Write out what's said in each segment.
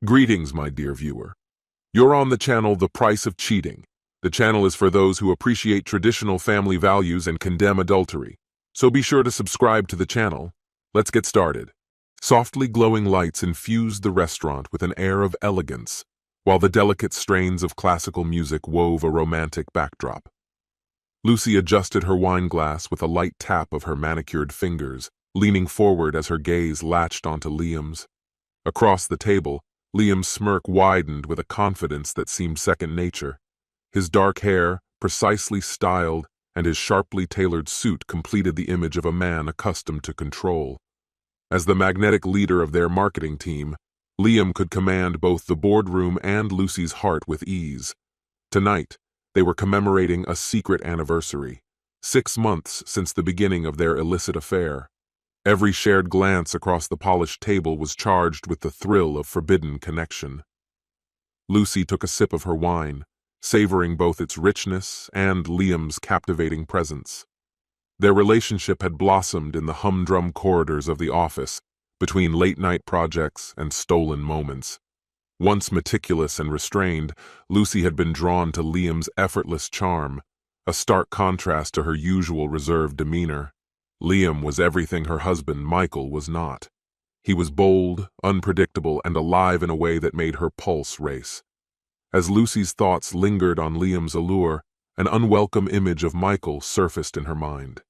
Greetings, my dear viewer. You're on the channel The Price of Cheating. The channel is for those who appreciate traditional family values and condemn adultery. So be sure to subscribe to the channel. Let's get started. Softly glowing lights infused the restaurant with an air of elegance, while the delicate strains of classical music wove a romantic backdrop. Lucy adjusted her wine glass with a light tap of her manicured fingers, leaning forward as her gaze latched onto Liam's. Across the table, Liam's smirk widened with a confidence that seemed second nature. His dark hair, precisely styled, and his sharply tailored suit completed the image of a man accustomed to control. As the magnetic leader of their marketing team, Liam could command both the boardroom and Lucy's heart with ease. Tonight, they were commemorating a secret anniversary, 6 months since the beginning of their illicit affair. Every shared glance across the polished table was charged with the thrill of forbidden connection. Lucy took a sip of her wine, savoring both its richness and Liam's captivating presence. Their relationship had blossomed in the humdrum corridors of the office, between late-night projects and stolen moments. Once meticulous and restrained, Lucy had been drawn to Liam's effortless charm, a stark contrast to her usual reserved demeanor. Liam was everything her husband, Michael, was not. He was bold, unpredictable, and alive in a way that made her pulse race. As Lucy's thoughts lingered on Liam's allure, an unwelcome image of Michael surfaced in her mind.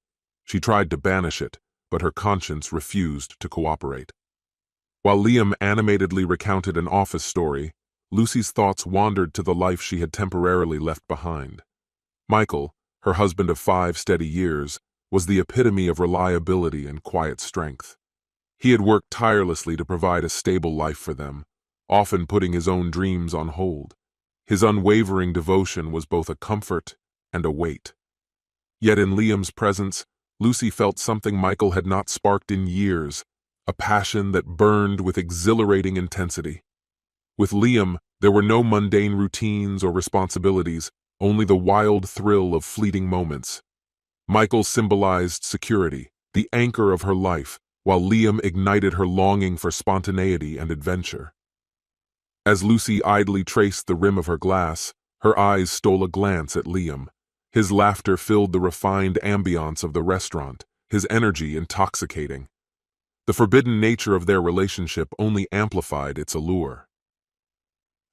She tried to banish it, but her conscience refused to cooperate. While Liam animatedly recounted an office story, Lucy's thoughts wandered to the life she had temporarily left behind. Michael, her husband of 5 steady years, was the epitome of reliability and quiet strength. He had worked tirelessly to provide a stable life for them, often putting his own dreams on hold. His unwavering devotion was both a comfort and a weight. Yet in Liam's presence, Lucy felt something Michael had not sparked in years, a passion that burned with exhilarating intensity. With Liam, there were no mundane routines or responsibilities, only the wild thrill of fleeting moments. Michael symbolized security, the anchor of her life, while Liam ignited her longing for spontaneity and adventure. As Lucy idly traced the rim of her glass, her eyes stole a glance at Liam. His laughter filled the refined ambiance of the restaurant, his energy intoxicating. The forbidden nature of their relationship only amplified its allure.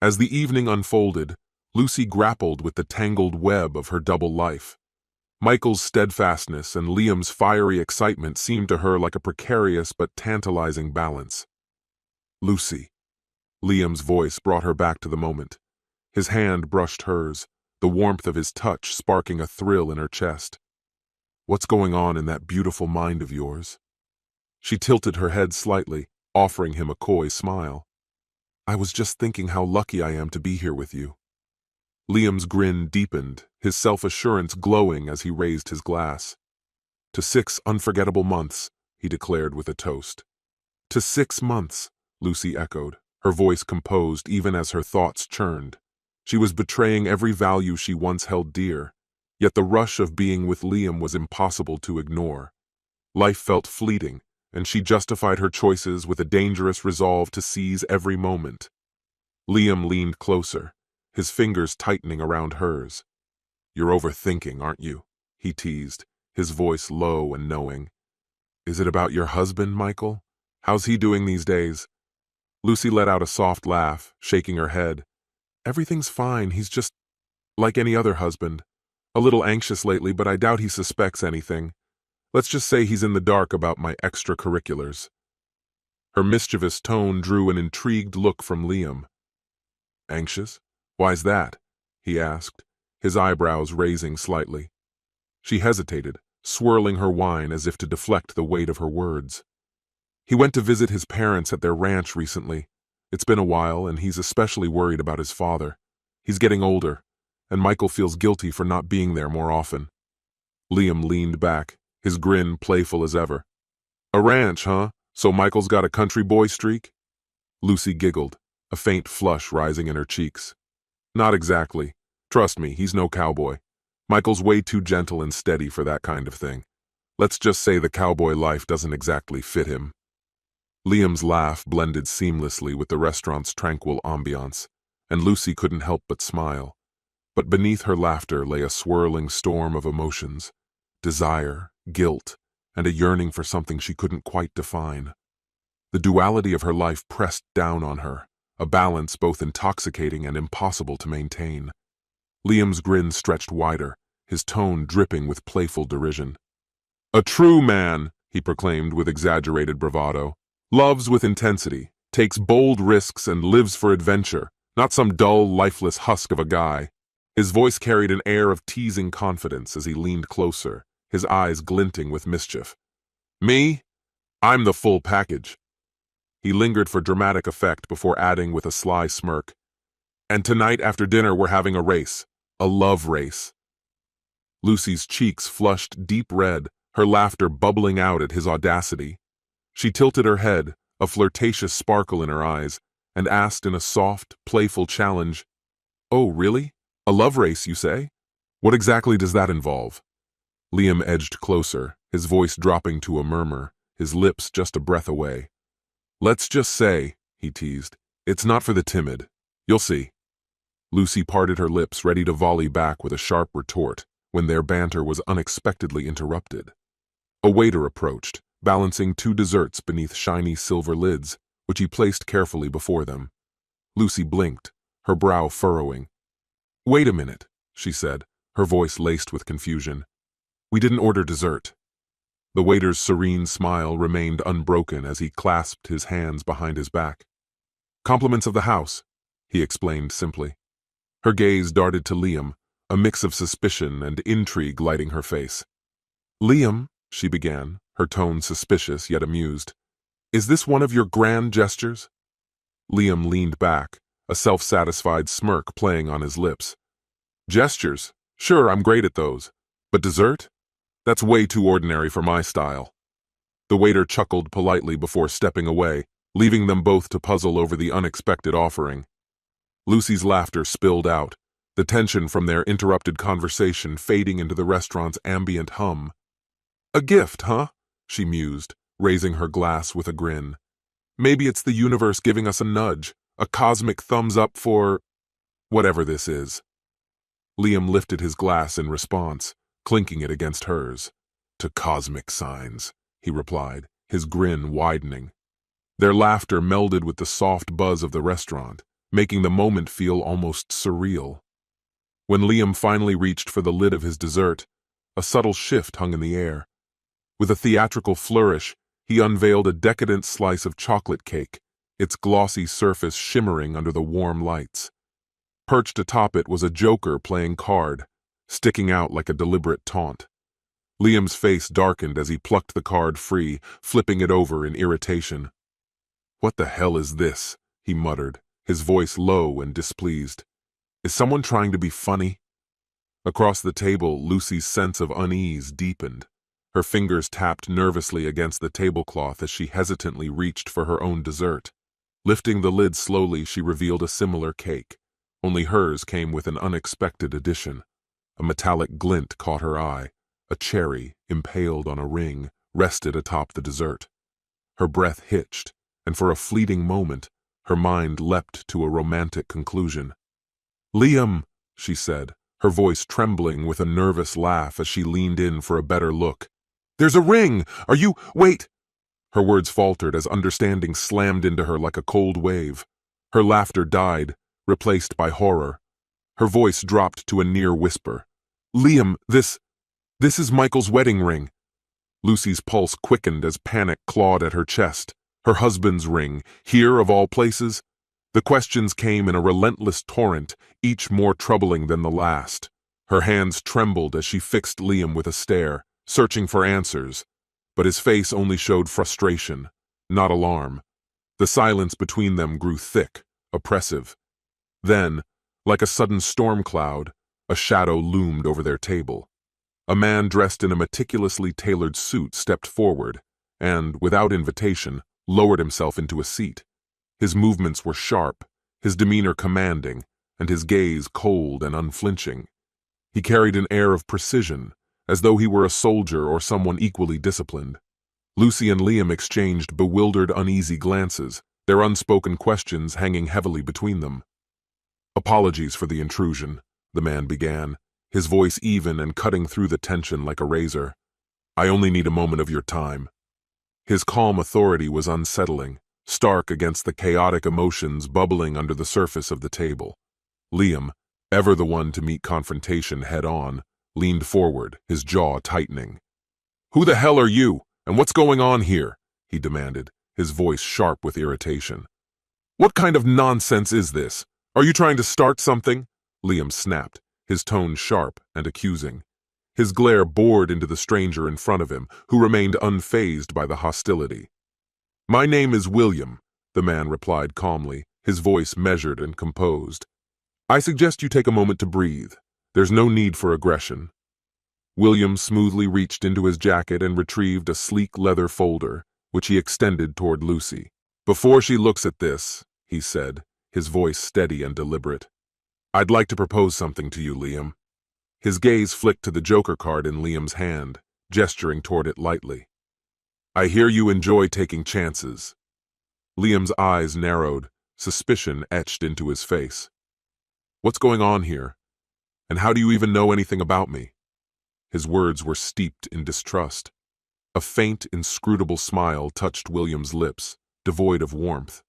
As the evening unfolded, Lucy grappled with the tangled web of her double life. Michael's steadfastness and Liam's fiery excitement seemed to her like a precarious but tantalizing balance. Lucy. Liam's voice brought her back to the moment. His hand brushed hers, the warmth of his touch sparking a thrill in her chest. What's going on in that beautiful mind of yours? She tilted her head slightly, offering him a coy smile. I was just thinking how lucky I am to be here with you. Liam's grin deepened, his self-assurance glowing as he raised his glass. To 6 unforgettable months, he declared with a toast. To 6 months, Lucy echoed, her voice composed even as her thoughts churned. She was betraying every value she once held dear, yet the rush of being with Liam was impossible to ignore. Life felt fleeting, and she justified her choices with a dangerous resolve to seize every moment. Liam leaned closer, his fingers tightening around hers. You're overthinking, aren't you? He teased, his voice low and knowing. Is it about your husband, Michael? How's he doing these days? Lucy let out a soft laugh, shaking her head. Everything's fine, he's just like any other husband. A little anxious lately, but I doubt he suspects anything. Let's just say he's in the dark about my extracurriculars. Her mischievous tone drew an intrigued look from Liam. Anxious? Why's that? He asked, his eyebrows raising slightly. She hesitated, swirling her wine as if to deflect the weight of her words. He went to visit his parents at their ranch recently. It's been a while, and he's especially worried about his father. He's getting older, and Michael feels guilty for not being there more often. Liam leaned back, his grin playful as ever. A ranch, huh? So Michael's got a country boy streak? Lucy giggled, a faint flush rising in her cheeks. Not exactly. Trust me, he's no cowboy. Michael's way too gentle and steady for that kind of thing. Let's just say the cowboy life doesn't exactly fit him. Liam's laugh blended seamlessly with the restaurant's tranquil ambiance, and Lucy couldn't help but smile. But beneath her laughter lay a swirling storm of emotions: desire, guilt, and a yearning for something she couldn't quite define. The duality of her life pressed down on her, a balance both intoxicating and impossible to maintain. Liam's grin stretched wider, his tone dripping with playful derision. "A true man," he proclaimed with exaggerated bravado, "loves with intensity, takes bold risks, and lives for adventure, not some dull, lifeless husk of a guy." His voice carried an air of teasing confidence as he leaned closer, his eyes glinting with mischief. "Me? I'm the full package." He lingered for dramatic effect before adding with a sly smirk, "And tonight after dinner we're having a race. A love race." Lucy's cheeks flushed deep red, her laughter bubbling out at his audacity. She tilted her head, a flirtatious sparkle in her eyes, and asked in a soft, playful challenge, "Oh, really? A love race, you say? What exactly does that involve?" Liam edged closer, his voice dropping to a murmur, his lips just a breath away. "Let's just say," he teased, "it's not for the timid. You'll see." Lucy parted her lips, ready to volley back with a sharp retort, when their banter was unexpectedly interrupted. A waiter approached, balancing 2 desserts beneath shiny silver lids, which he placed carefully before them. Lucy blinked, her brow furrowing. "Wait a minute," she said, her voice laced with confusion. "We didn't order dessert." The waiter's serene smile remained unbroken as he clasped his hands behind his back. "Compliments of the house," he explained simply. Her gaze darted to Liam, a mix of suspicion and intrigue lighting her face. "Liam," she began, her tone suspicious yet amused, "is this one of your grand gestures?" Liam leaned back, a self-satisfied smirk playing on his lips. "Gestures? Sure, I'm great at those. But dessert? That's way too ordinary for my style." The waiter chuckled politely before stepping away, leaving them both to puzzle over the unexpected offering. Lucy's laughter spilled out, the tension from their interrupted conversation fading into the restaurant's ambient hum. "A gift, huh?" she mused, raising her glass with a grin. "Maybe it's the universe giving us a nudge, a cosmic thumbs up for whatever this is." Liam lifted his glass in response, clinking it against hers. "To cosmic signs," he replied, his grin widening. Their laughter melded with the soft buzz of the restaurant, making the moment feel almost surreal. When Liam finally reached for the lid of his dessert, a subtle shift hung in the air. With a theatrical flourish, he unveiled a decadent slice of chocolate cake, its glossy surface shimmering under the warm lights. Perched atop it was a joker playing card, sticking out like a deliberate taunt. Liam's face darkened as he plucked the card free, flipping it over in irritation. "What the hell is this?" he muttered, his voice low and displeased. "Is someone trying to be funny?" Across the table, Lucy's sense of unease deepened. Her fingers tapped nervously against the tablecloth as she hesitantly reached for her own dessert. Lifting the lid slowly, she revealed a similar cake, only hers came with an unexpected addition. A metallic glint caught her eye. A cherry, impaled on a ring, rested atop the dessert. Her breath hitched, and for a fleeting moment, her mind leapt to a romantic conclusion. "Liam," she said, her voice trembling with a nervous laugh as she leaned in for a better look. "There's a ring! Are you— Wait!" Her words faltered as understanding slammed into her like a cold wave. Her laughter died, replaced by horror. Her voice dropped to a near whisper. "Liam, this is Michael's wedding ring." Lucy's pulse quickened as panic clawed at her chest. Her husband's ring, here of all places? The questions came in a relentless torrent, each more troubling than the last. Her hands trembled as she fixed Liam with a stare, searching for answers, but his face only showed frustration, not alarm. The silence between them grew thick, oppressive. Then, like a sudden storm cloud, a shadow loomed over their table. A man dressed in a meticulously tailored suit stepped forward and, without invitation, lowered himself into a seat. His movements were sharp, his demeanor commanding, and his gaze cold and unflinching. He carried an air of precision, as though he were a soldier or someone equally disciplined. Lucy and Liam exchanged bewildered, uneasy glances, their unspoken questions hanging heavily between them. "Apologies for the intrusion," the man began, his voice even and cutting through the tension like a razor. "I only need a moment of your time." His calm authority was unsettling, stark against the chaotic emotions bubbling under the surface of the table. Liam, ever the one to meet confrontation head-on, leaned forward, his jaw tightening. "Who the hell are you, and what's going on here?" he demanded, his voice sharp with irritation. "What kind of nonsense is this? Are you trying to start something?" Liam snapped, his tone sharp and accusing. His glare bored into the stranger in front of him, who remained unfazed by the hostility. "My name is William," the man replied calmly, his voice measured and composed. "I suggest you take a moment to breathe. There's no need for aggression." William smoothly reached into his jacket and retrieved a sleek leather folder, which he extended toward Lucy. "Before she looks at this," he said, his voice steady and deliberate, "I'd like to propose something to you, Liam." His gaze flicked to the Joker card in Liam's hand, gesturing toward it lightly. "I hear you enjoy taking chances." Liam's eyes narrowed, suspicion etched into his face. "What's going on here? And how do you even know anything about me?" His words were steeped in distrust. A faint, inscrutable smile touched William's lips, devoid of warmth.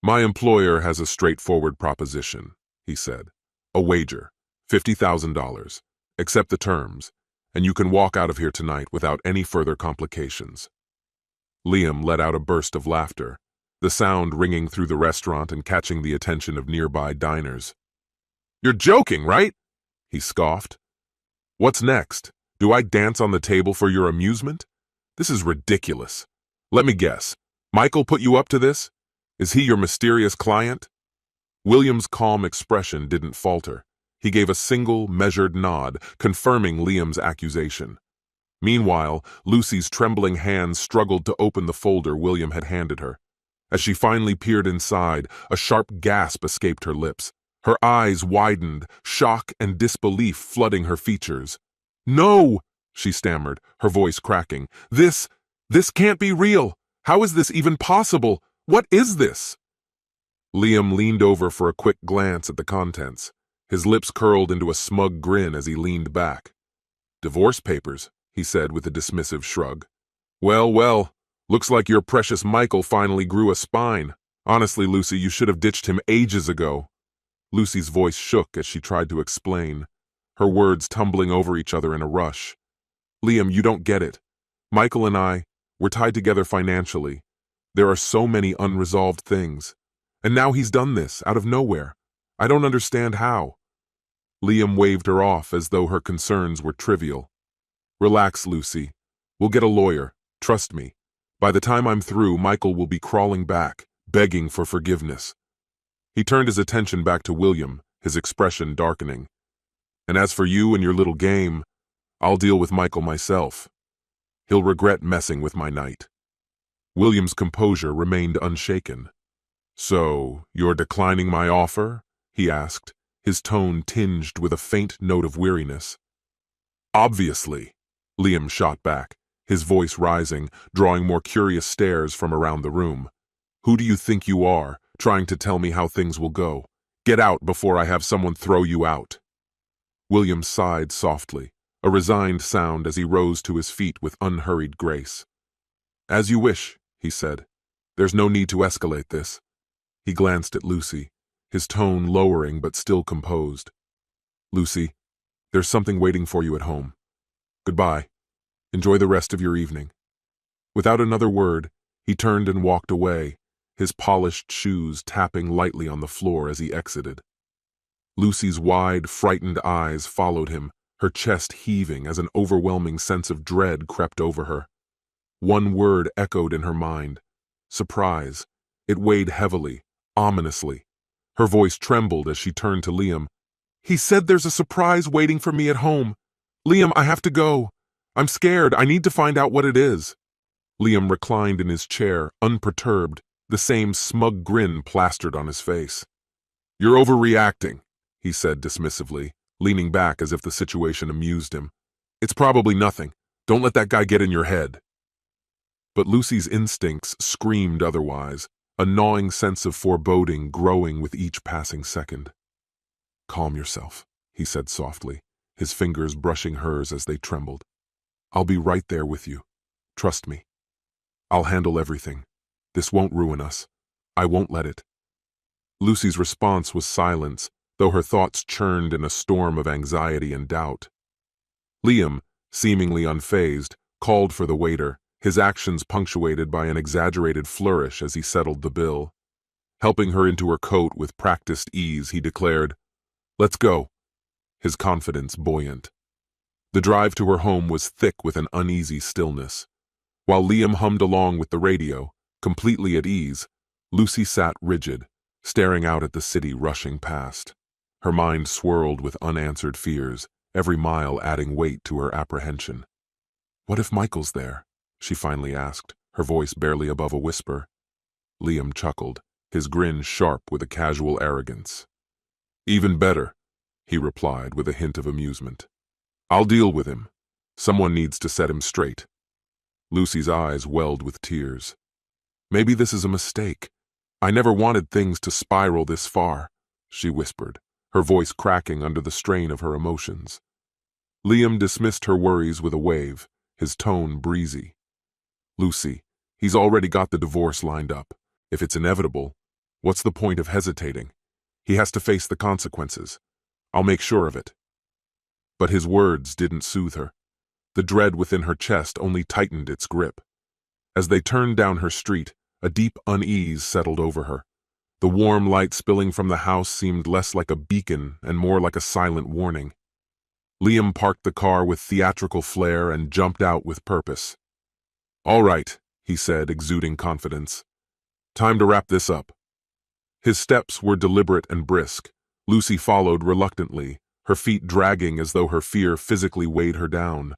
"My employer has a straightforward proposition," he said. "A wager, $50,000. Accept the terms, and you can walk out of here tonight without any further complications." Liam let out a burst of laughter, the sound ringing through the restaurant and catching the attention of nearby diners. "You're joking, right?" he scoffed. "What's next? Do I dance on the table for your amusement? This is ridiculous. Let me guess. Michael put you up to this? Is he your mysterious client?" William's calm expression didn't falter. He gave a single, measured nod, confirming Liam's accusation. Meanwhile, Lucy's trembling hands struggled to open the folder William had handed her. As she finally peered inside, a sharp gasp escaped her lips. Her eyes widened, shock and disbelief flooding her features. "No!" she stammered, her voice cracking. This can't be real! How is this even possible? What is this?" Liam leaned over for a quick glance at the contents. His lips curled into a smug grin as he leaned back. "Divorce papers," he said with a dismissive shrug. Well, well, looks like your precious Michael finally grew a spine. Honestly, Lucy, you should have ditched him ages ago." Lucy's voice shook as she tried to explain, her words tumbling over each other in a rush. "Liam, you don't get it. Michael and I, we're tied together financially. There are so many unresolved things. And now he's done this, out of nowhere. I don't understand how." Liam waved her off as though her concerns were trivial. "Relax, Lucy. We'll get a lawyer. Trust me. By the time I'm through, Michael will be crawling back, begging for forgiveness." He turned his attention back to William, his expression darkening. "And as for you and your little game, I'll deal with Michael myself. He'll regret messing with my night." William's composure remained unshaken. "So, you're declining my offer?" he asked, his tone tinged with a faint note of weariness. "Obviously," Liam shot back, his voice rising, drawing more curious stares from around the room. "Who do you think you are, trying to tell me how things will go? Get out before I have someone throw you out." William sighed softly, a resigned sound as he rose to his feet with unhurried grace. "As you wish," he said. "There's no need to escalate this." He glanced at Lucy, his tone lowering but still composed. "Lucy, there's something waiting for you at home. Goodbye. Enjoy the rest of your evening." Without another word, he turned and walked away, his polished shoes tapping lightly on the floor as he exited. Lucy's wide, frightened eyes followed him, her chest heaving as an overwhelming sense of dread crept over her. One word echoed in her mind: surprise. It weighed heavily, ominously. Her voice trembled as she turned to Liam. "He said there's a surprise waiting for me at home. Liam, I have to go. I'm scared. I need to find out what it is." Liam reclined in his chair, unperturbed, the same smug grin plastered on his face. "You're overreacting," he said dismissively, leaning back as if the situation amused him. "It's probably nothing. Don't let that guy get in your head." But Lucy's instincts screamed otherwise, a gnawing sense of foreboding growing with each passing second. "Calm yourself," he said softly, his fingers brushing hers as they trembled. "I'll be right there with you. Trust me. I'll handle everything. This won't ruin us. I won't let it." Lucy's response was silence, though her thoughts churned in a storm of anxiety and doubt. Liam, seemingly unfazed, called for the waiter, his actions punctuated by an exaggerated flourish as he settled the bill. Helping her into her coat with practiced ease, he declared, "Let's go," his confidence buoyant. The drive to her home was thick with an uneasy stillness. While Liam hummed along with the radio, completely at ease, Lucy sat rigid, staring out at the city rushing past. Her mind swirled with unanswered fears, every mile adding weight to her apprehension. "What if Michael's there?" she finally asked, her voice barely above a whisper. Liam chuckled, his grin sharp with a casual arrogance. "Even better," he replied with a hint of amusement. "I'll deal with him. Someone needs to set him straight." Lucy's eyes welled with tears. "Maybe this is a mistake. I never wanted things to spiral this far," she whispered, her voice cracking under the strain of her emotions. Liam dismissed her worries with a wave, his tone breezy. "Lucy, he's already got the divorce lined up. If it's inevitable, what's the point of hesitating? He has to face the consequences. I'll make sure of it." But his words didn't soothe her. The dread within her chest only tightened its grip. As they turned down her street, a deep unease settled over her. The warm light spilling from the house seemed less like a beacon and more like a silent warning. Liam parked the car with theatrical flair and jumped out with purpose. "All right," he said, exuding confidence. "Time to wrap this up." His steps were deliberate and brisk. Lucy followed reluctantly, her feet dragging as though her fear physically weighed her down.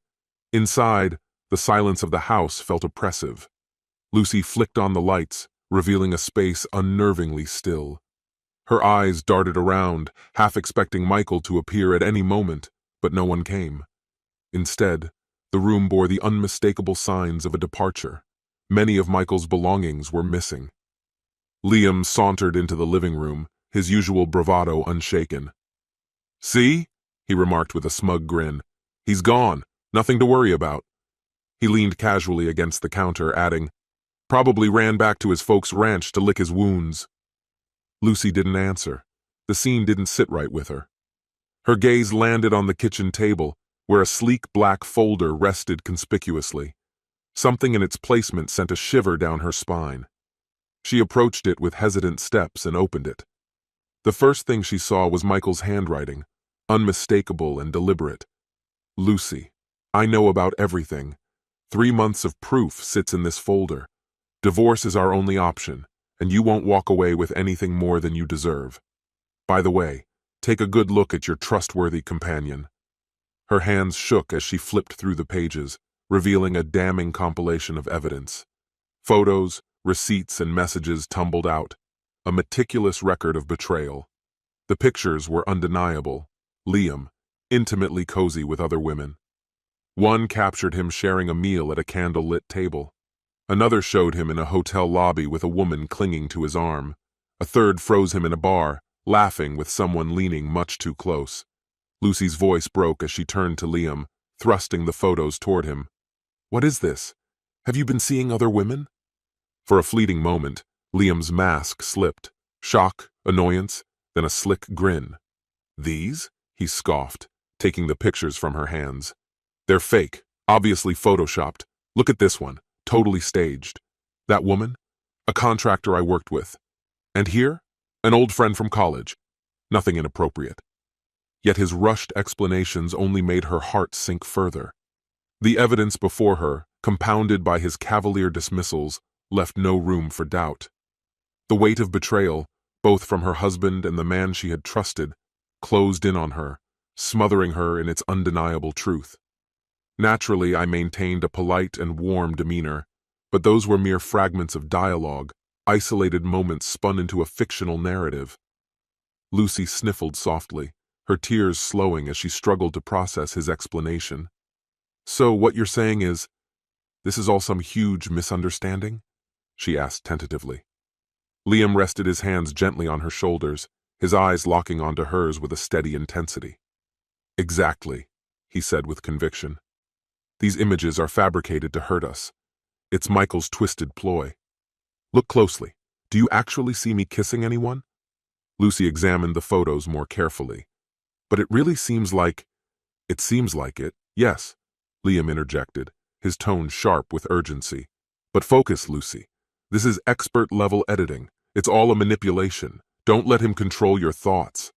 Inside, the silence of the house felt oppressive. Lucy flicked on the lights, revealing a space unnervingly still. Her eyes darted around, half expecting Michael to appear at any moment, but no one came. Instead, the room bore the unmistakable signs of a departure. Many of Michael's belongings were missing. Liam sauntered into the living room, his usual bravado unshaken. "See?" he remarked with a smug grin. "He's gone. Nothing to worry about." He leaned casually against the counter, adding, "Probably ran back to his folks' ranch to lick his wounds." Lucy didn't answer. The scene didn't sit right with her. Her gaze landed on the kitchen table, where a sleek black folder rested conspicuously. Something in its placement sent a shiver down her spine. She approached it with hesitant steps and opened it. The first thing she saw was Michael's handwriting, unmistakable and deliberate. "Lucy, I know about everything. 3 months of proof sits in this folder. Divorce is our only option, and you won't walk away with anything more than you deserve. By the way, take a good look at your trustworthy companion." Her hands shook as she flipped through the pages, revealing a damning compilation of evidence. Photos, receipts, and messages tumbled out, a meticulous record of betrayal. The pictures were undeniable. Liam, intimately cozy with other women. One captured him sharing a meal at a candle-lit table. Another showed him in a hotel lobby with a woman clinging to his arm. A third froze him in a bar, laughing with someone leaning much too close. Lucy's voice broke as she turned to Liam, thrusting the photos toward him. "What is this? Have you been seeing other women?" For a fleeting moment, Liam's mask slipped. Shock, annoyance, then a slick grin. "These?" he scoffed, taking the pictures from her hands. "They're fake, obviously photoshopped. Look at this one, totally staged. That woman? A contractor I worked with. And here? An old friend from college. Nothing inappropriate." Yet his rushed explanations only made her heart sink further. The evidence before her, compounded by his cavalier dismissals, left no room for doubt. The weight of betrayal, both from her husband and the man she had trusted, closed in on her, smothering her in its undeniable truth. Naturally, I maintained a polite and warm demeanor, but those were mere fragments of dialogue, isolated moments spun into a fictional narrative. Lucy sniffled softly, her tears slowing as she struggled to process his explanation. "So what you're saying is, This is all some huge misunderstanding? She asked tentatively. Liam rested his hands gently on her shoulders, his eyes locking onto hers with a steady intensity. Exactly, he said with conviction. These images are fabricated to hurt us. It's Michael's twisted ploy. Look closely. Do you actually see me kissing anyone? Lucy examined the photos more carefully. But it really seems like... It seems like it, yes, Liam interjected, his tone sharp with urgency. But focus, Lucy. This is expert-level editing. It's all a manipulation. Don't let him control your thoughts.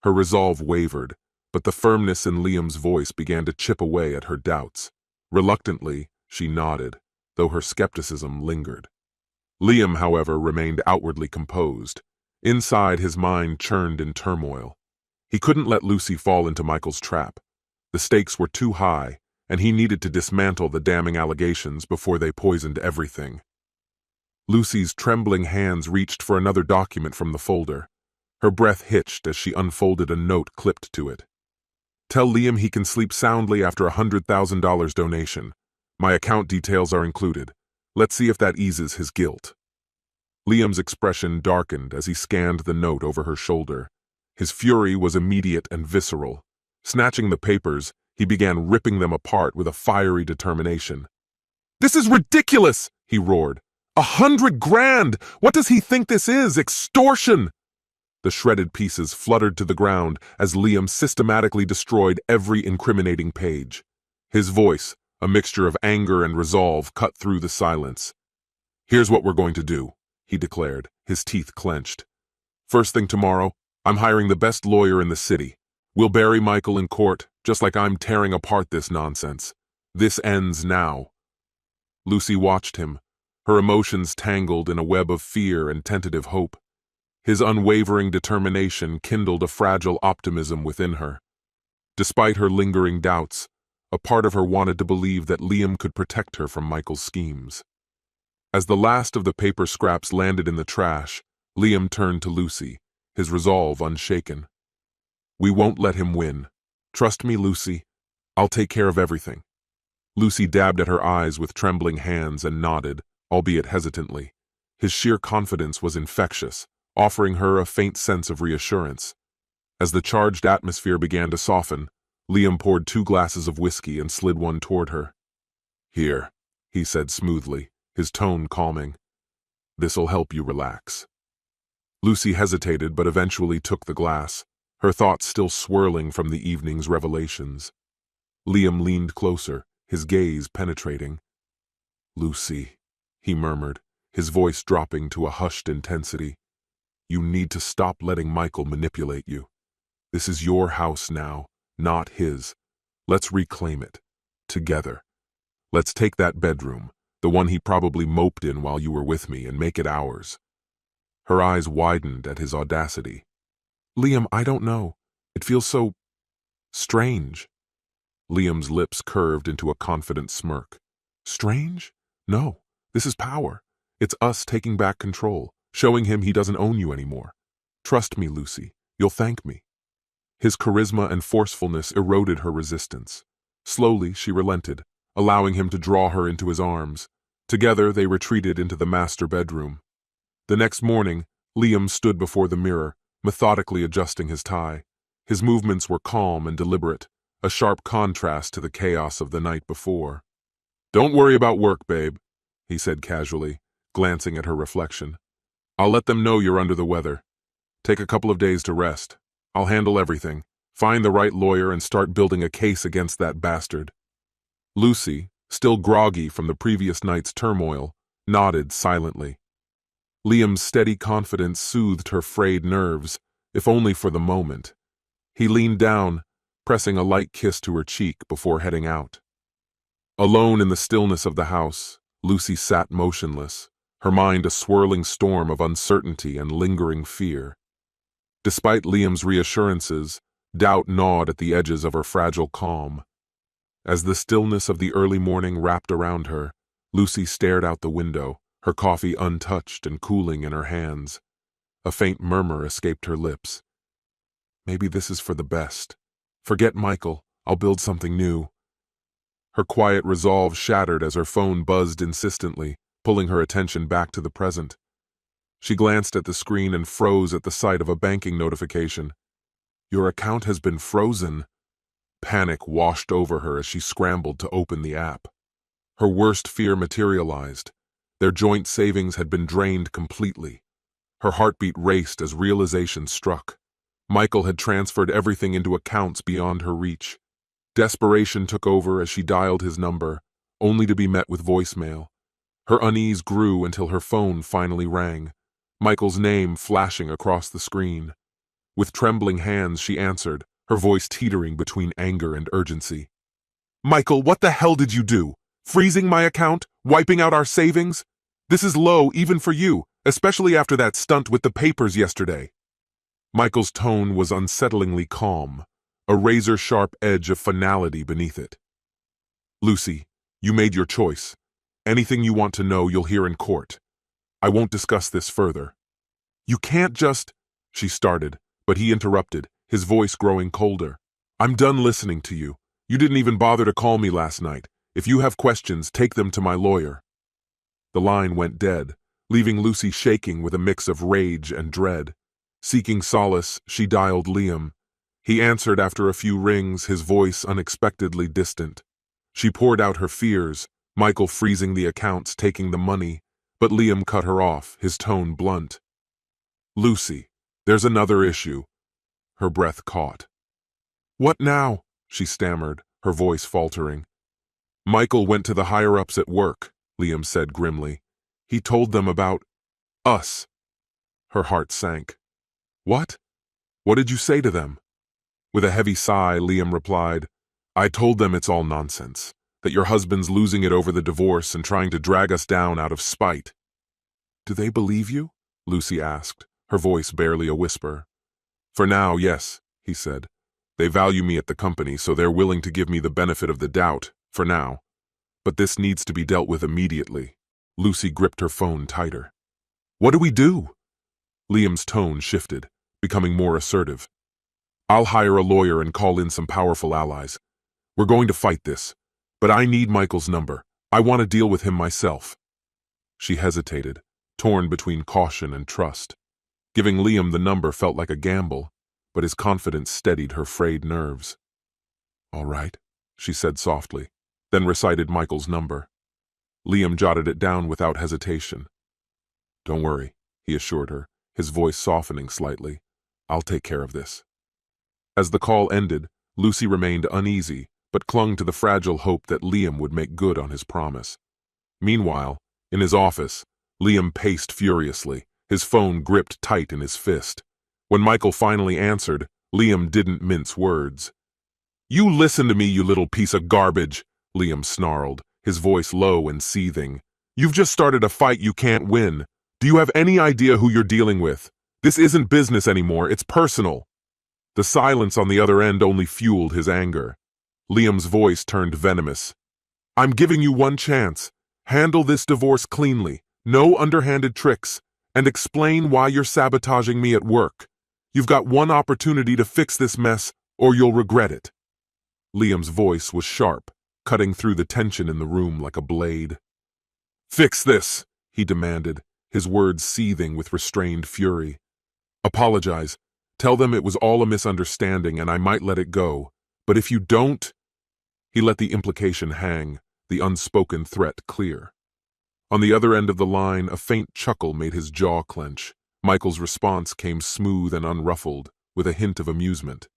Her resolve wavered, but the firmness in Liam's voice began to chip away at her doubts. Reluctantly, she nodded, though her skepticism lingered. Liam, however, remained outwardly composed. Inside, his mind churned in turmoil. He couldn't let Lucy fall into Michael's trap. The stakes were too high, and he needed to dismantle the damning allegations before they poisoned everything. Lucy's trembling hands reached for another document from the folder. Her breath hitched as she unfolded a note clipped to it. Tell Liam he can sleep soundly after a $100,000 donation. My account details are included. Let's see if that eases his guilt. Liam's expression darkened as he scanned the note over her shoulder. His fury was immediate and visceral. Snatching the papers, he began ripping them apart with a fiery determination. "This is ridiculous!" he roared. $100 grand! What does he think this is? Extortion! The shredded pieces fluttered to the ground as Liam systematically destroyed every incriminating page. His voice, a mixture of anger and resolve, cut through the silence. "Here's what we're going to do," he declared, his teeth clenched. "First thing tomorrow, I'm hiring the best lawyer in the city. We'll bury Michael in court, just like I'm tearing apart this nonsense. This ends now." Lucy watched him, her emotions tangled in a web of fear and tentative hope. His unwavering determination kindled a fragile optimism within her. Despite her lingering doubts, a part of her wanted to believe that Liam could protect her from Michael's schemes. As the last of the paper scraps landed in the trash, Liam turned to Lucy, his resolve unshaken. "We won't let him win. Trust me, Lucy. I'll take care of everything." Lucy dabbed at her eyes with trembling hands and nodded, albeit hesitantly. His sheer confidence was infectious, offering her a faint sense of reassurance. As the charged atmosphere began to soften, Liam poured 2 glasses of whiskey and slid one toward her. "Here," he said smoothly, his tone calming. "This'll help you relax." Lucy hesitated but eventually took the glass, her thoughts still swirling from the evening's revelations. Liam leaned closer, his gaze penetrating. "Lucy," he murmured, his voice dropping to a hushed intensity. "You need to stop letting Michael manipulate you. This is your house now, not his. Let's reclaim it. Together. Let's take that bedroom, the one he probably moped in while you were with me, and make it ours." Her eyes widened at his audacity. "Liam, I don't know. It feels so... strange." Liam's lips curved into a confident smirk. "Strange? No. This is power. It's us taking back control, showing him he doesn't own you anymore. Trust me, Lucy. You'll thank me." His charisma and forcefulness eroded her resistance. Slowly, she relented, allowing him to draw her into his arms. Together, they retreated into the master bedroom. The next morning, Liam stood before the mirror, methodically adjusting his tie. His movements were calm and deliberate, a sharp contrast to the chaos of the night before. "Don't worry about work, babe," he said casually, glancing at her reflection. "I'll let them know you're under the weather. Take a couple of days to rest. I'll handle everything, find the right lawyer, and start building a case against that bastard." Lucy, still groggy from the previous night's turmoil, nodded silently. Liam's steady confidence soothed her frayed nerves, if only for the moment. He leaned down, pressing a light kiss to her cheek before heading out. Alone in the stillness of the house, Lucy sat motionless, her mind a swirling storm of uncertainty and lingering fear. Despite Liam's reassurances, doubt gnawed at the edges of her fragile calm. As the stillness of the early morning wrapped around her, Lucy stared out the window, her coffee untouched and cooling in her hands. A faint murmur escaped her lips. "Maybe this is for the best. Forget Michael, I'll build something new." Her quiet resolve shattered as her phone buzzed insistently, pulling her attention back to the present. She glanced at the screen and froze at the sight of a banking notification. "Your account has been frozen." Panic washed over her as she scrambled to open the app. Her worst fear materialized. Their joint savings had been drained completely. Her heartbeat raced as realization struck. Michael had transferred everything into accounts beyond her reach. Desperation took over as she dialed his number, only to be met with voicemail. Her unease grew until her phone finally rang, Michael's name flashing across the screen. With trembling hands, she answered, her voice teetering between anger and urgency. "Michael, what the hell did you do? Freezing my account? Wiping out our savings? This is low even for you, especially after that stunt with the papers yesterday." Michael's tone was unsettlingly calm, a razor-sharp edge of finality beneath it. "Lucy, you made your choice. Anything you want to know, you'll hear in court. I won't discuss this further." "You can't just—" she started, but he interrupted, his voice growing colder. "I'm done listening to you. You didn't even bother to call me last night. If you have questions, take them to my lawyer." The line went dead, leaving Lucy shaking with a mix of rage and dread. Seeking solace, she dialed Liam. He answered after a few rings, his voice unexpectedly distant. She poured out her fears, Michael freezing the accounts, taking the money, but Liam cut her off, his tone blunt. "Lucy, there's another issue." Her breath caught. "What now?" she stammered, her voice faltering. "Michael went to the higher-ups at work," Liam said grimly. "He told them about us." Her heart sank. "What? What did you say to them?" With a heavy sigh, Liam replied, "I told them it's all nonsense, that your husband's losing it over the divorce and trying to drag us down out of spite." "Do they believe you?" Lucy asked, her voice barely a whisper. "For now, yes," he said. "They value me at the company, so they're willing to give me the benefit of the doubt, for now. But this needs to be dealt with immediately." Lucy gripped her phone tighter. "What do we do?" Liam's tone shifted, becoming more assertive. "I'll hire a lawyer and call in some powerful allies. We're going to fight this, but I need Michael's number. I want to deal with him myself." She hesitated, torn between caution and trust. Giving Liam the number felt like a gamble, but his confidence steadied her frayed nerves. "All right," she said softly, then recited Michael's number. Liam jotted it down without hesitation. "Don't worry," he assured her, his voice softening slightly. "I'll take care of this." As the call ended, Lucy remained uneasy, but clung to the fragile hope that Liam would make good on his promise. Meanwhile, in his office, Liam paced furiously, his phone gripped tight in his fist. When Michael finally answered, Liam didn't mince words. "You listen to me, you little piece of garbage," Liam snarled, his voice low and seething. "You've just started a fight you can't win. Do you have any idea who you're dealing with? This isn't business anymore, it's personal." The silence on the other end only fueled his anger. Liam's voice turned venomous. "I'm giving you one chance. Handle this divorce cleanly, no underhanded tricks, and explain why you're sabotaging me at work. You've got one opportunity to fix this mess, or you'll regret it." Liam's voice was sharp, cutting through the tension in the room like a blade. "Fix this," he demanded, his words seething with restrained fury. "Apologize. Tell them it was all a misunderstanding and I might let it go. But if you don't—" He let the implication hang, the unspoken threat clear. On the other end of the line, a faint chuckle made his jaw clench. Michael's response came smooth and unruffled, with a hint of amusement.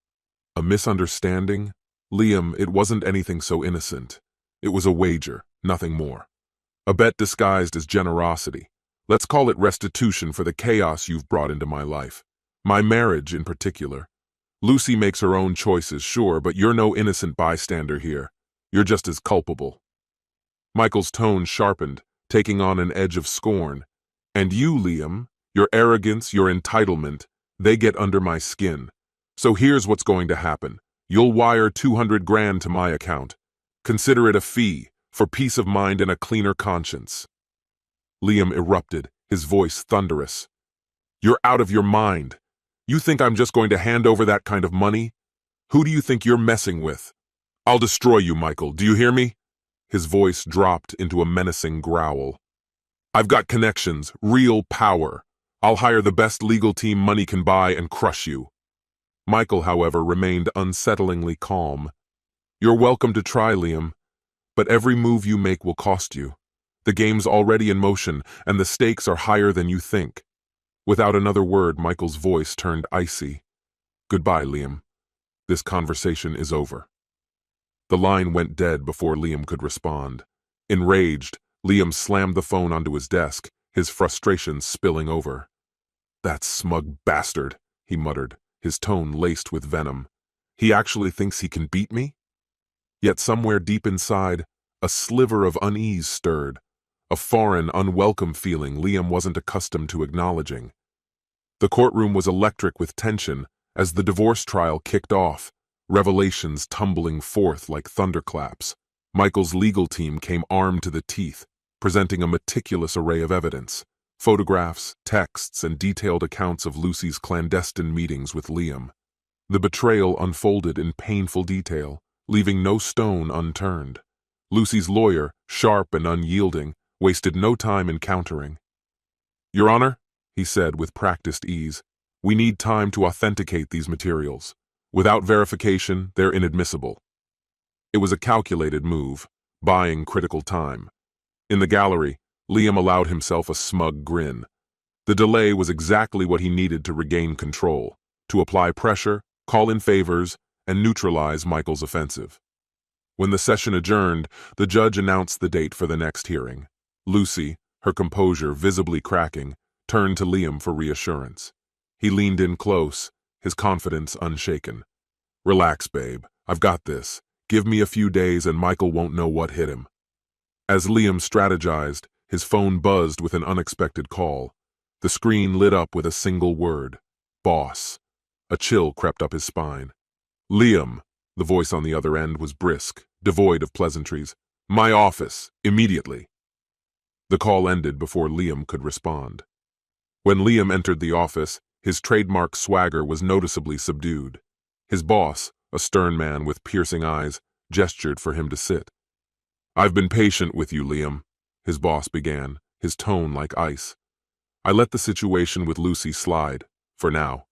"A misunderstanding? Liam, it wasn't anything so innocent. It was a wager, nothing more. A bet disguised as generosity. Let's call it restitution for the chaos you've brought into my life. My marriage, in particular. Lucy makes her own choices, sure, but you're no innocent bystander here. You're just as culpable." Michael's tone sharpened, taking on an edge of scorn. "And you, Liam, your arrogance, your entitlement, they get under my skin. So here's what's going to happen. You'll wire 200 grand to my account. Consider it a fee, for peace of mind and a cleaner conscience." Liam erupted, his voice thunderous. "You're out of your mind. You think I'm just going to hand over that kind of money? Who do you think you're messing with? I'll destroy you, Michael, do you hear me? His voice dropped into a menacing growl. "I've got connections, real power. I'll hire the best legal team money can buy and crush you." Michael, however, remained unsettlingly calm. "You're welcome to try, Liam, but every move you make will cost you. The game's already in motion, and the stakes are higher than you think." Without another word, Michael's voice turned icy. "Goodbye, Liam. This conversation is over." The line went dead before Liam could respond. Enraged, Liam slammed the phone onto his desk, his frustration spilling over. "That smug bastard," he muttered, his tone laced with venom. "He actually thinks he can beat me?" Yet somewhere deep inside, a sliver of unease stirred, a foreign, unwelcome feeling Liam wasn't accustomed to acknowledging. The courtroom was electric with tension as the divorce trial kicked off, revelations tumbling forth like thunderclaps. Michael's legal team came armed to the teeth, presenting a meticulous array of evidence: photographs, texts, and detailed accounts of Lucy's clandestine meetings with Liam. The betrayal unfolded in painful detail, leaving no stone unturned. Lucy's lawyer, sharp and unyielding, wasted no time in countering. "Your Honor," he said with practiced ease, "we need time to authenticate these materials. Without verification, they're inadmissible." It was a calculated move, buying critical time. In the gallery, Liam allowed himself a smug grin. The delay was exactly what he needed to regain control, to apply pressure, call in favors, and neutralize Michael's offensive. When the session adjourned, the judge announced the date for the next hearing. Lucy, her composure visibly cracking, turned to Liam for reassurance. He leaned in close, his confidence unshaken. "Relax, babe. I've got this. Give me a few days and Michael won't know what hit him." As Liam strategized, his phone buzzed with an unexpected call. The screen lit up with a single word: "Boss." A chill crept up his spine. "Liam," the voice on the other end was brisk, devoid of pleasantries. "My office, immediately." The call ended before Liam could respond. When Liam entered the office, his trademark swagger was noticeably subdued. His boss, a stern man with piercing eyes, gestured for him to sit. "I've been patient with you, Liam," his boss began, his tone like ice. "I let the situation with Lucy slide, for now.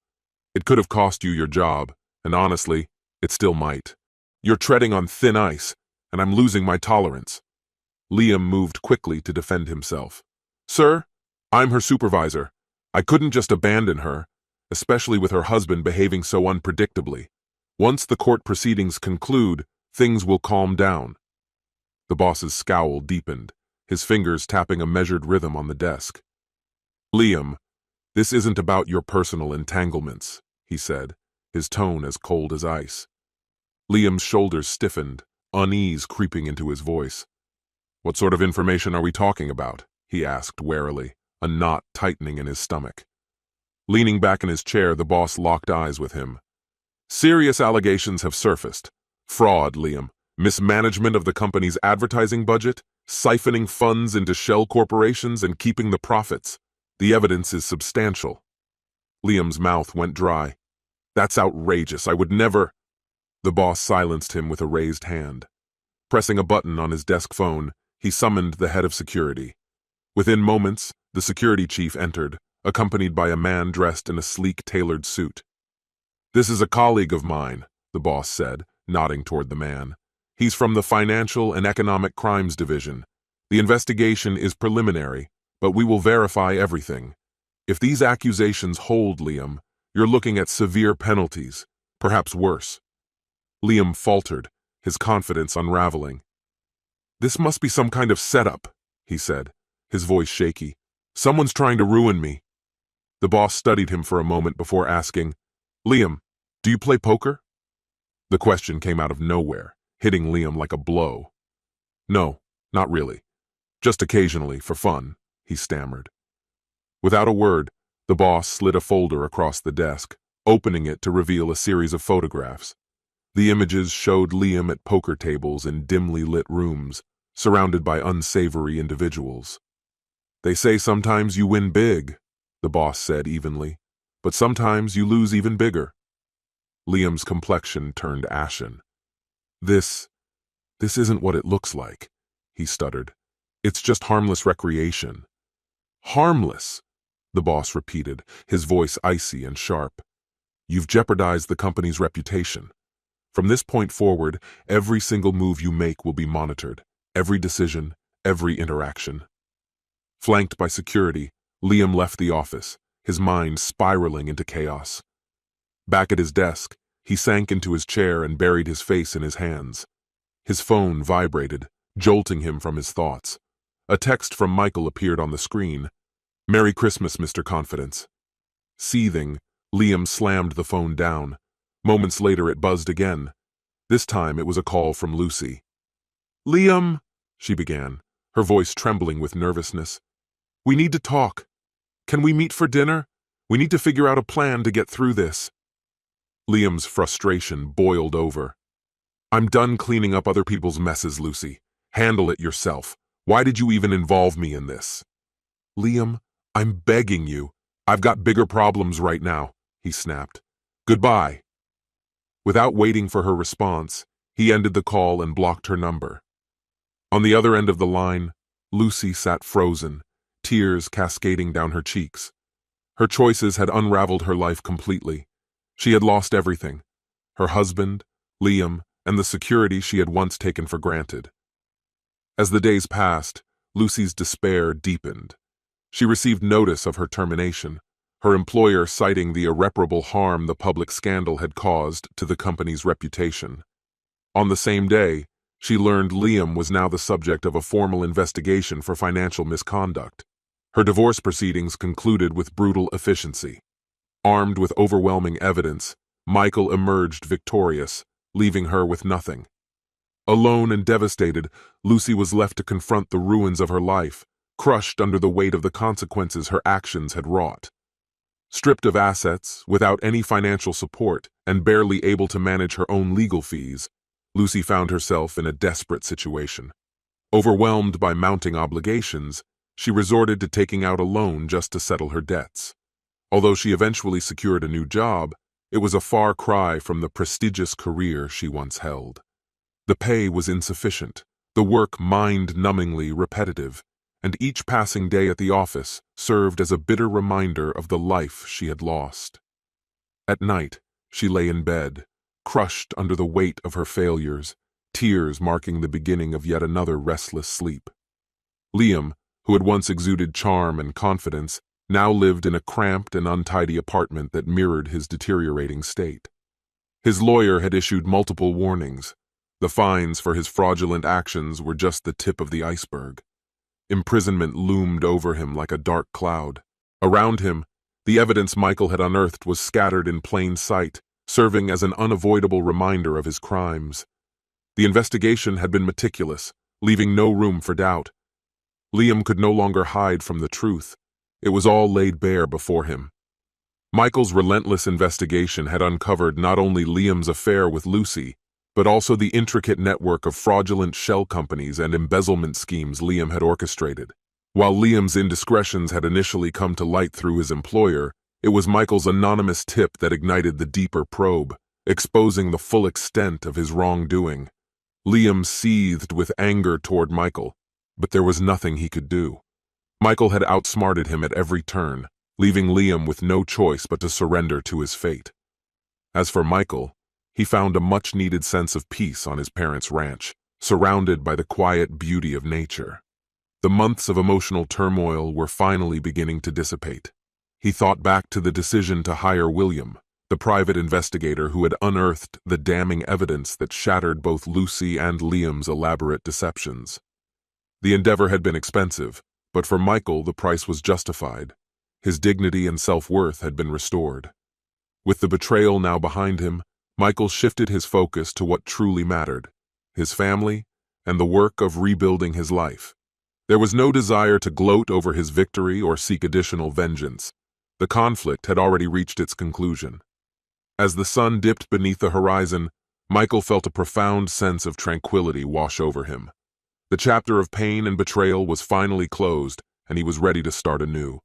It could have cost you your job, and honestly, it still might. You're treading on thin ice, and I'm losing my tolerance." Liam moved quickly to defend himself. "Sir, I'm her supervisor. I couldn't just abandon her, especially with her husband behaving so unpredictably. Once the court proceedings conclude, things will calm down." The boss's scowl deepened, his fingers tapping a measured rhythm on the desk. "Liam, this isn't about your personal entanglements," he said, his tone as cold as ice. Liam's shoulders stiffened, unease creeping into his voice. "What sort of information are we talking about?" he asked warily, a knot tightening in his stomach. Leaning back in his chair, the boss locked eyes with him. "Serious allegations have surfaced. Fraud, Liam. Mismanagement of the company's advertising budget, siphoning funds into shell corporations and keeping the profits. The evidence is substantial." Liam's mouth went dry. "That's outrageous. I would never—" The boss silenced him with a raised hand. Pressing a button on his desk phone, he summoned the head of security. Within moments, the security chief entered, accompanied by a man dressed in a sleek, tailored suit. "This is a colleague of mine," the boss said, nodding toward the man. "He's from the Financial and Economic Crimes Division. The investigation is preliminary, but we will verify everything. If these accusations hold, Liam, you're looking at severe penalties, perhaps worse." Liam faltered, his confidence unraveling. "This must be some kind of setup," he said, his voice shaky. "Someone's trying to ruin me." The boss studied him for a moment before asking, "Liam, do you play poker?" The question came out of nowhere, hitting Liam like a blow. "No, not really. Just occasionally, for fun," he stammered. Without a word, the boss slid a folder across the desk, opening it to reveal a series of photographs. The images showed Liam at poker tables in dimly lit rooms, surrounded by unsavory individuals. "They say sometimes you win big," the boss said evenly, "but sometimes you lose even bigger." Liam's complexion turned ashen. This isn't what it looks like," he stuttered. "It's just harmless recreation." "Harmless," the boss repeated, his voice icy and sharp. "You've jeopardized the company's reputation. From this point forward, every single move you make will be monitored, every decision, every interaction." Flanked by security, Liam left the office, his mind spiraling into chaos. Back at his desk, he sank into his chair and buried his face in his hands. His phone vibrated, jolting him from his thoughts. A text from Michael appeared on the screen. "Merry Christmas, Mr. Confidence." Seething, Liam slammed the phone down. Moments later it buzzed again. This time it was a call from Lucy. "Liam," she began, her voice trembling with nervousness. "We need to talk. Can we meet for dinner? We need to figure out a plan to get through this." Liam's frustration boiled over. "I'm done cleaning up other people's messes, Lucy. Handle it yourself. Why did you even involve me in this?" "Liam, I'm begging you. I've got bigger problems right now," he snapped. "Goodbye." Without waiting for her response, he ended the call and blocked her number. On the other end of the line, Lucy sat frozen, tears cascading down her cheeks. Her choices had unraveled her life completely. She had lost everything: her husband, Liam, and the security she had once taken for granted. As the days passed, Lucy's despair deepened. She received notice of her termination, her employer citing the irreparable harm the public scandal had caused to the company's reputation. On the same day, she learned Liam was now the subject of a formal investigation for financial misconduct. Her divorce proceedings concluded with brutal efficiency. Armed with overwhelming evidence, Michael emerged victorious, leaving her with nothing. Alone and devastated, Lucy was left to confront the ruins of her life, crushed under the weight of the consequences her actions had wrought. Stripped of assets, without any financial support, and barely able to manage her own legal fees, Lucy found herself in a desperate situation. Overwhelmed by mounting obligations, she resorted to taking out a loan just to settle her debts. Although she eventually secured a new job, it was a far cry from the prestigious career she once held. The pay was insufficient, the work mind-numbingly repetitive, and each passing day at the office served as a bitter reminder of the life she had lost. At night, she lay in bed, crushed under the weight of her failures, tears marking the beginning of yet another restless sleep. Liam, who had once exuded charm and confidence, now lived in a cramped and untidy apartment that mirrored his deteriorating state. His lawyer had issued multiple warnings. The fines for his fraudulent actions were just the tip of the iceberg. Imprisonment loomed over him like a dark cloud. Around him, the evidence Michael had unearthed was scattered in plain sight, serving as an unavoidable reminder of his crimes. The investigation had been meticulous, leaving no room for doubt. Liam could no longer hide from the truth. It was all laid bare before him. Michael's relentless investigation had uncovered not only Liam's affair with Lucy, but also the intricate network of fraudulent shell companies and embezzlement schemes Liam had orchestrated. While Liam's indiscretions had initially come to light through his employer, it was Michael's anonymous tip that ignited the deeper probe, exposing the full extent of his wrongdoing. Liam seethed with anger toward Michael, but there was nothing he could do. Michael had outsmarted him at every turn, leaving Liam with no choice but to surrender to his fate. As for Michael, he found a much-needed sense of peace on his parents' ranch, surrounded by the quiet beauty of nature. The months of emotional turmoil were finally beginning to dissipate. He thought back to the decision to hire William, the private investigator who had unearthed the damning evidence that shattered both Lucy and Liam's elaborate deceptions. The endeavor had been expensive, but for Michael the price was justified. His dignity and self-worth had been restored. With the betrayal now behind him, Michael shifted his focus to what truly mattered: his family and the work of rebuilding his life. There was no desire to gloat over his victory or seek additional vengeance. The conflict had already reached its conclusion. As the sun dipped beneath the horizon, Michael felt a profound sense of tranquility wash over him. The chapter of pain and betrayal was finally closed, and he was ready to start anew.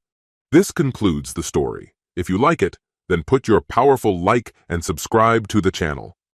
This concludes the story. If you like it, then put your powerful like and subscribe to the channel.